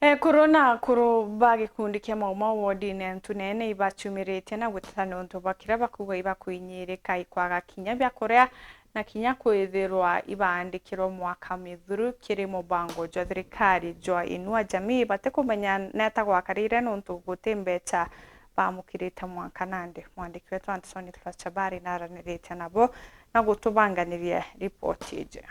Corona kuro bagi kundi kia maumau wodine ntunene ibachumirite na gutano nto bakira bakuga ibakuinyire kai kwaga kinya bya korea na kinya kwithirwa ibandikiro mwaka mithuru kiri mubango jwa thirikari jwa inua jamii bate kumenya neta gwakarire nontu gutembecha bamukirite mwaka nande mwandiki wetu Anthony Chabari naranirite nabo na gutubanganirie report ije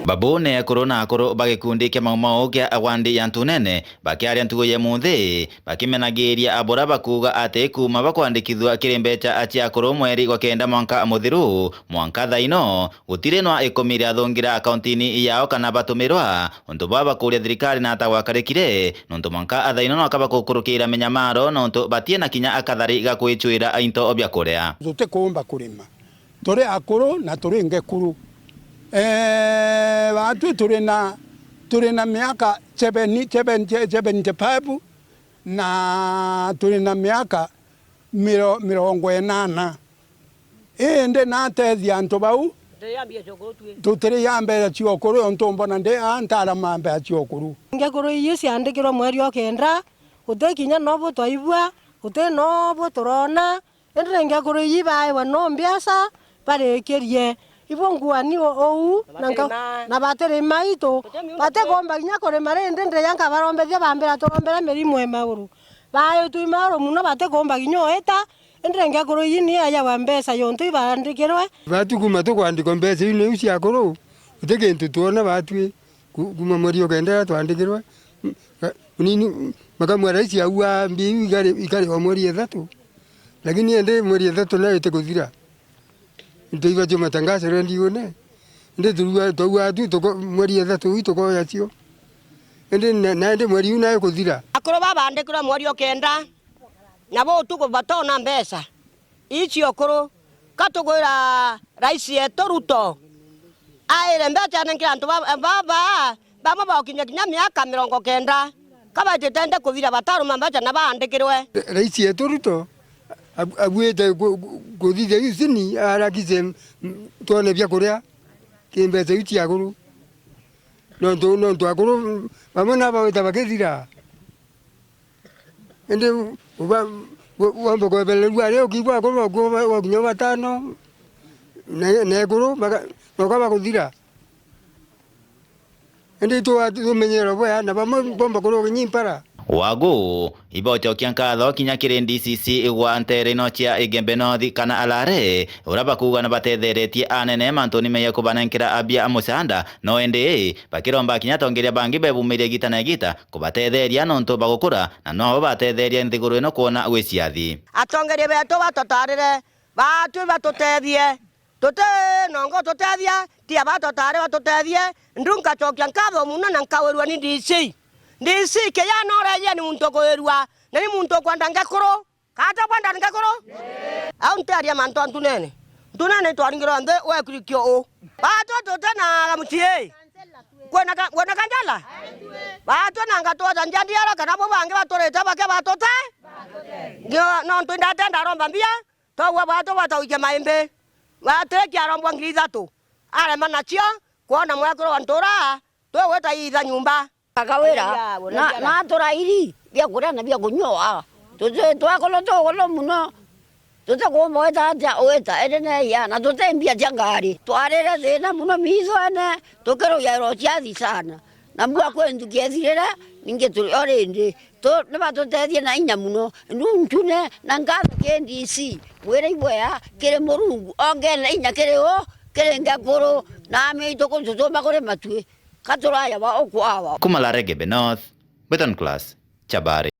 babone corona akoro bagikundi kia maumau kia awandi ya ntunene bakiaria ntugo ya muthi bakimenagiria abora bakuga ate kuma bakwandikithwa kirimbecha achi akoro mweri gwa kenda mwanka muthiru mwanka thaino gutire no ikomiria thongira akaunti-ini yao kana batumirwa untu baba kuria thirikari na atagwakarikire nontu mwanka athaino no akaba kukurukira menyamaro nontu batie na kinya akathari gakwicwira ainto obya kuria zote kuomba kurima tore akuru na tore ngekuru watu tore na miaka 75 na tore na miaka 80 ende na tethia antu bau tutere yambe chiokuru onto mbona nde antara mambe chiokuru ngekuru yisi andikiro mweri okenda utekinya nobo toibwa ute nobo turona ende ngekuru yibae wano mbiasa barekerie ibonguani ou na batere maito bate gomba kinya kore marende ndre yanka barombethia bambera torombera merimu emaguru bayo tuimaro muno bate gomba kinyo eta endre ngakoro yini aya wambesa yonto ibandikirwe batu kuma to kwandiko mbese ine usi akoro utegentu tuona batu kuma morio kenda twandikirwe nini makamwa raisi aua mbi ikare omori ethatu lakini ende mori ethatu na ite ndio jo matangazo rendione ndio tuwa tu mweri ethatu itoko yacio ndio mweri una kuthira akoro baba andikira mweri okenda nabo tuko batona mbesa ichi okoro katugwira raisi etoruto aire mbecha nengira antu baba bakinya kinya miaka 90 kaba tetende kuthira bataru mambacha na bandikirwe raisi etoruto abuete kuthithia isini arakize tuone bya kuria kimbeze uchi akuru nontu akuru bamona baweta bakethira ende wambo ko belwa leo kibwa ko kinyo batano na akuru bakaba kuthira ende to menyero bwa na bambo ko nyimpara wagu ibocho kiankatho kinya kiri DCC igwa ntere no chia igembe nothi kana alare uraba kuga na batetheretie anene mantoni meya kubanenkira abia amusanda no ende bakiromba kinya tongeria bangi bebumirie gita na gita kubatetheria nonto bagukura na no batetheria nthiguru ino kuona gwiciathi atongeria beto batotarire batu batotethie tote nongo totethia tia batotare batotethie ndunka chokia nkatho muno na nkawerwa ni DC ndisi ke ya no reje ni muntu koerwa na ni muntu kwanda ngakoro kata kwanda ngakoro au ntaria manto antunene twaringiro ande we krikyo o bato totana gamutie kwena kanjala bato nanga to janjandiara kana bo bange batoreta bake batote no ntunda tenda romba mbia to wa bato batauke maembe bateke arombo ngiriza tu ale manachio kuona mwakoro antora to weta iza nyumba akawera na torairi bya kuria na bya kunyoa tuze twakolo tokolo muno tuze kumoeta atia oeta ene ya na tuze mbia jangari twarere thina muno mizo ene tukero ya rochiathi sana na mbwa kwendu kiethirira ninge turi orende to ne batotethie na inya muno ntune na ngatho KNDC wera ibwea kire murungu ongene inya kire o kire ngakoro na mitoko tuzo makore matue katuraya wa okwawa kumalare gebe north beton class Chabari.